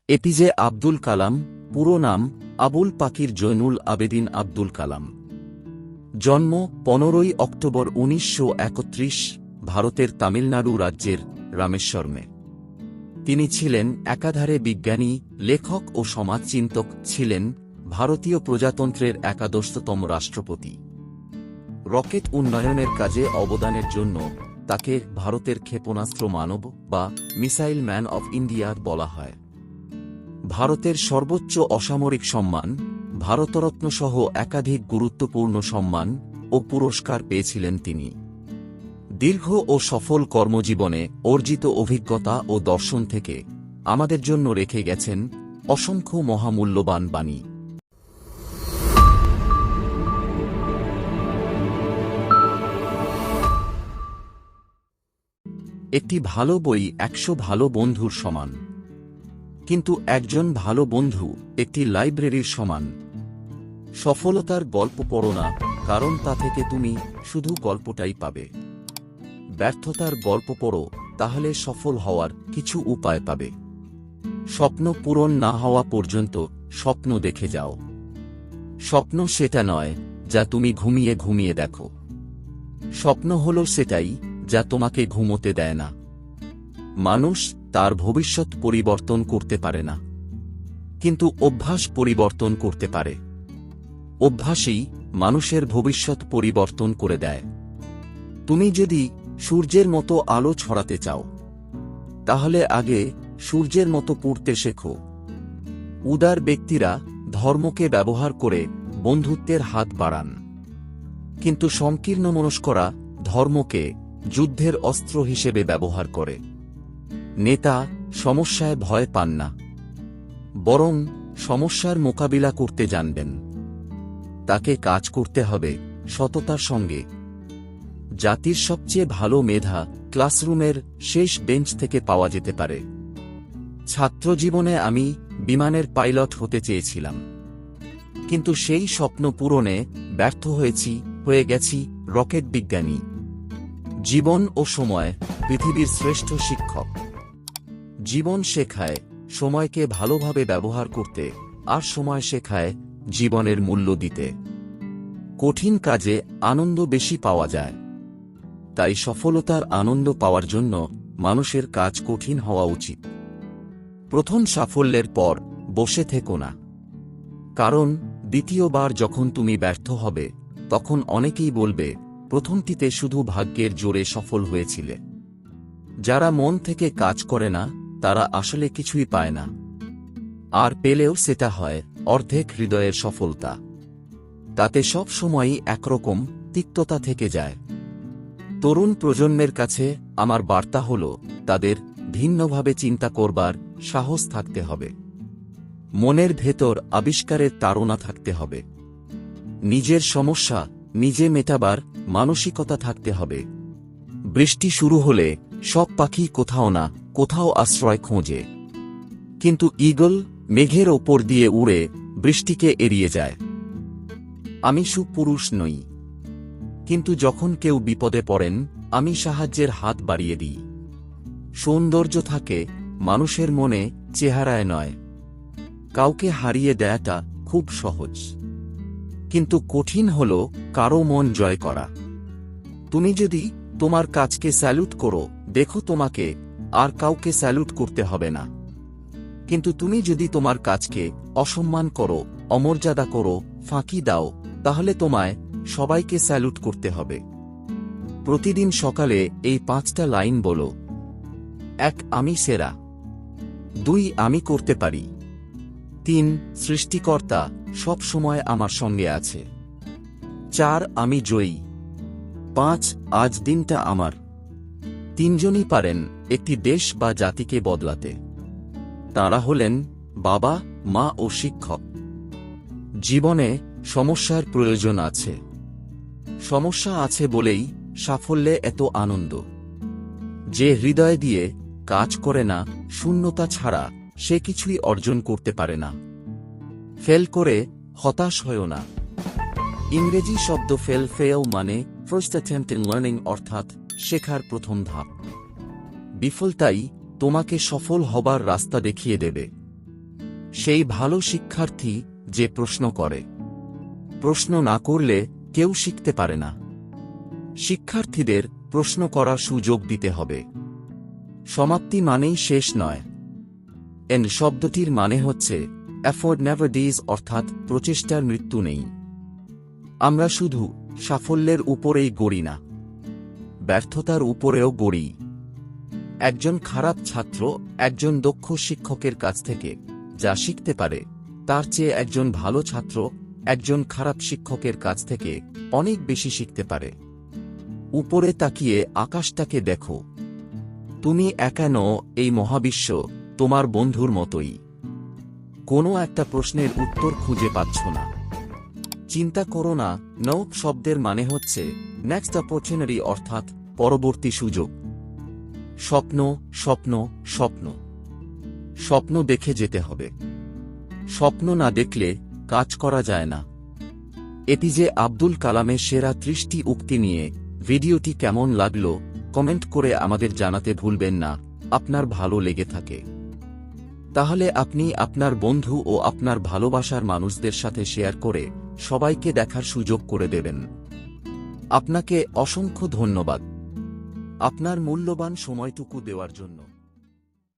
APJ Abdul Kalam, পুরো নাম আবুল পাকির জৈনুল আবেদিন আব্দুল কালাম। জন্ম 15ই অক্টোবর 1931, ভারতের তামিলনাড়ু রাজ্যের রামেশ্বরমে। তিনি ছিলেন একাধারে বিজ্ঞানী, লেখক ও সমাজচিন্তক, ছিলেন ভারতীয় প্রজাতন্ত্রের একাদশতম রাষ্ট্রপতি। রকেট উন্নয়নের কাজে অবদানের জন্য তাকে ভারতের ক্ষেপণাস্ত্র মানব বা মিসাইল ম্যান অফ ইন্ডিয়া বলা হয়। ভারতের সর্বোচ্চ অসামরিক সম্মান ভারতরত্ন সহ একাধিক গুরুত্বপূর্ণ সম্মান ও পুরস্কার পেয়েছিলেন তিনি। দীর্ঘ ও সফল কর্মজীবনে অর্জিত অভিজ্ঞতা ও দর্শন থেকে আমাদের জন্য রেখে গেছেন অসংখ্য মহামূল্যবান বাণী। একটি ভালো বই 100 ভালো বন্ধুর সমান, কিন্তু একজন ভালো বন্ধু একটি লাইব্রেরির সমান। সফলতার গল্প পড়ো না, কারণ তা থেকে তুমি শুধু গল্পটাই পাবে। ব্যর্থতার গল্প পড়ো, তাহলে সফল হওয়ার কিছু উপায় পাবে। স্বপ্ন পূরণ না হওয়া পর্যন্ত স্বপ্ন দেখে যাও। স্বপ্ন সেটা নয় যা তুমি ঘুমিয়ে ঘুমিয়ে দেখো। স্বপ্ন হলো সেটাই যা তোমাকে ঘুমোতে দেয় না। মানুষ তার ভবিষ্যৎ পরিবর্তন করতে পারে না, কিন্তু অভ্যাস পরিবর্তন করতে পারে। অভ্যাসই মানুষের ভবিষ্যৎ পরিবর্তন করে দেয়। তুমি যদি সূর্যের মতো আলো ছড়াতে চাও, তাহলে আগে সূর্যের মতো পড়তে শেখো। উদার ব্যক্তিরা ধর্মকে ব্যবহার করে বন্ধুত্বের হাত বাড়ান, কিন্তু সংকীর্ণ মনস্করা ধর্মকে যুদ্ধের অস্ত্র হিসেবে ব্যবহার করে। নেতা সমস্যায় ভয় পান না, বরং সমস্যার মোকাবিলা করতে জানবেন। তাকে কাজ করতে হবে সততার সঙ্গে। জাতির সবচেয়ে ভালো মেধা ক্লাসরুমের শেষ বেঞ্চ থেকে পাওয়া যেতে পারে। ছাত্রজীবনে আমি বিমানের পাইলট হতে চেয়েছিলাম, কিন্তু সেই স্বপ্ন পূরণে ব্যর্থ হয়ে গেছি রকেট বিজ্ঞানী। জীবন ও সময় পৃথিবীর শ্রেষ্ঠ শিক্ষক। জীবন শেখায় সময়কে ভালোভাবে ব্যবহার করতে, আর সময় শেখায় জীবনের মূল্য দিতে। কঠিন কাজে আনন্দ বেশি পাওয়া যায়, তাই সফলতার আনন্দ পাওয়ার জন্য মানুষের কাজ কঠিন হওয়া উচিত। প্রথম সাফল্যের পর বসে থেকো না, কারণ দ্বিতীয়বার যখন তুমি ব্যর্থ হবে, তখন অনেকেই বলবে প্রথমটিতে শুধু ভাগ্যের জোরে সফল হয়েছিলে। যারা মন থেকে কাজ করে না, তারা আসলে কিছুই পায় না, আর পেলেও সেটা হয় অর্ধেক হৃদয়ের সফলতা। তাতে সব সময়ই একরকম তিক্ততা থেকে যায়। তরুণ প্রজন্মের কাছে আমার বার্তা হল, তাদের ভিন্নভাবে চিন্তা করবার সাহস থাকতে হবে। মনের ভেতর আবিষ্কারের তাড়না থাকতে হবে। নিজের সমস্যা নিজে মেটাবার মানসিকতা থাকতে হবে। বৃষ্টি শুরু হলে সব পাখি কোথাও না কোথাও আশ্রয় খোঁজে, কিন্তু ঈগল মেঘের ওপর দিয়ে উড়ে বৃষ্টিকে এড়িয়ে যায়। আমি সুপুরুষ নই, কিন্তু যখন কেউ বিপদে পড়েন, আমি সাহায্যের হাত বাড়িয়ে দিই। সৌন্দর্য থাকে মানুষের মনে, চেহারায় নয়। কাউকে হারিয়ে দেয়াটা খুব সহজ, কিন্তু কঠিন হল কারো মন জয় করা। তুমি যদি তোমার কাজকে স্যালুট করো, দেখো তোমাকে আর কাউকে স্যালুট করতে হবে না। কিন্তু তুমি যদি তোমার কাজকে অসম্মান করো, অমর্যাদা করো, ফাঁকি দাও, তাহলে তোমায় সবাইকে স্যালুট করতে হবে। প্রতিদিন সকালে এই 5টা লাইন বলো। 1. আমি সেরা। 2. আমি করতে পারি। 3. সৃষ্টিকর্তা সব সময় আমার সঙ্গে আছে। 4. আমি জয়ী। 5. আজ দিনটা আমার। 3 জনই পারেন একটি দেশ বা জাতিকে বদলাতে। তাঁরা হলেন বাবা, মা ও শিক্ষক। জীবনে সমস্যার প্রয়োজন আছে। সমস্যা আছে বলেই সাফল্যে এত আনন্দ। যে হৃদয় দিয়ে কাজ করে না, শূন্যতা ছাড়া সে কিছুই অর্জন করতে পারে না। ফেল করে হতাশ হয়ো না। ইংরেজি শব্দ ফেল মানে ফার্স্ট অ্যাটেম্পট ইন লার্নিং, অর্থাৎ শেখার প্রথম ধাপ। বিফলতাই তোমাকে সফল হবার রাস্তা দেখিয়ে দেবে। সেই ভালো শিক্ষার্থী যে প্রশ্ন করে। প্রশ্ন না করলে কেউ শিখতে পারে না। শিক্ষার্থীদের প্রশ্ন করার সুযোগ দিতে হবে। সমাপ্তি মানেই শেষ নয়। এন্ড শব্দটির মানে হচ্ছে এফোর্ট নেভার ডিজ, অর্থাৎ প্রচেষ্টার মৃত্যু নেই। আমরা শুধু সাফল্যের উপরেই গড়ি না, ব্যর্থতার উপরেও গড়ি। একজন খারাপ ছাত্র একজন দক্ষ শিক্ষকের কাছ থেকে যা শিখতে পারে, তার চেয়ে একজন ভালো ছাত্র একজন খারাপ শিক্ষকের কাছ থেকে অনেক বেশি শিখতে পারে। উপরে তাকিয়ে আকাশটাকে দেখো। তুমি একা নও, এই মহাবিশ্ব তোমার বন্ধুর মতোই। কোনো একটা প্রশ্নের উত্তর খুঁজে পাচ্ছ না, চিন্তা করো না। নো শব্দের মানে হচ্ছে নেক্সট অপরচুনিটি, অর্থাৎ পরবর্তী সুযোগ। স্বপ্ন, স্বপ্ন, স্বপ্ন। স্বপ্ন দেখে যেতে হবে। স্বপ্ন না দেখলে কাজ করা যায় না। এপিজে আব্দুল কালামের সেরা 30টি উক্তি নিয়ে ভিডিওটি কেমন লাগলো কমেন্ট করে আমাদের জানাতে ভুলবেন না। আপনার ভালো লেগে থাকে তাহলে আপনি আপনার বন্ধু ও আপনার ভালোবাসার মানুষদের সাথে শেয়ার করে সবাইকে দেখার সুযোগ করে দেবেন। আপনাকে অসংখ্য ধন্যবাদ আপনার মূল্যবান সময়টুকু দেওয়ার জন্য।